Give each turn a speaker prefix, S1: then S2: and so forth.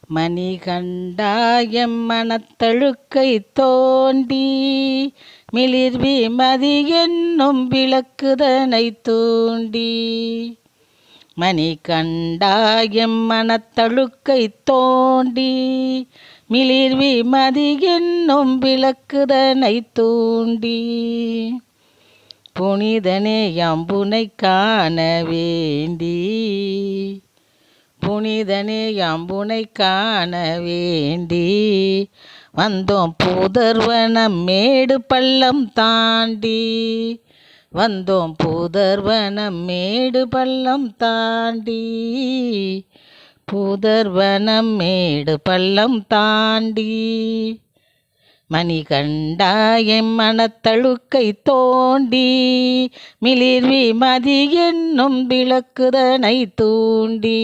S1: மணிகண்டாயம் மனத்தழுக்கை தோண்டி மிளிர்வி மதி என்னும் விளக்குதனை தூண்டி. மணிகண்டாயம் மனத்தழுக்கை தோண்டி மிளிர்வி மதி என்னும் விளக்குதனை தூண்டி. புனிதனே அம்புனை காண வேண்டி, புனிதனே அம்புனை காண வேண்டி வந்தோம் பூதர்வனம் மேடு பள்ளம் தாண்டி. வந்தோம் பூதர்வனம் மேடு பள்ளம் தாண்டி, பூதர்வனம் மேடு பள்ளம் தாண்டி. மணிகண்டாயம் மனத்தழுக்கை தோண்டி மிளிர்வி மதி என்னும் விளக்குதனை தூண்டி.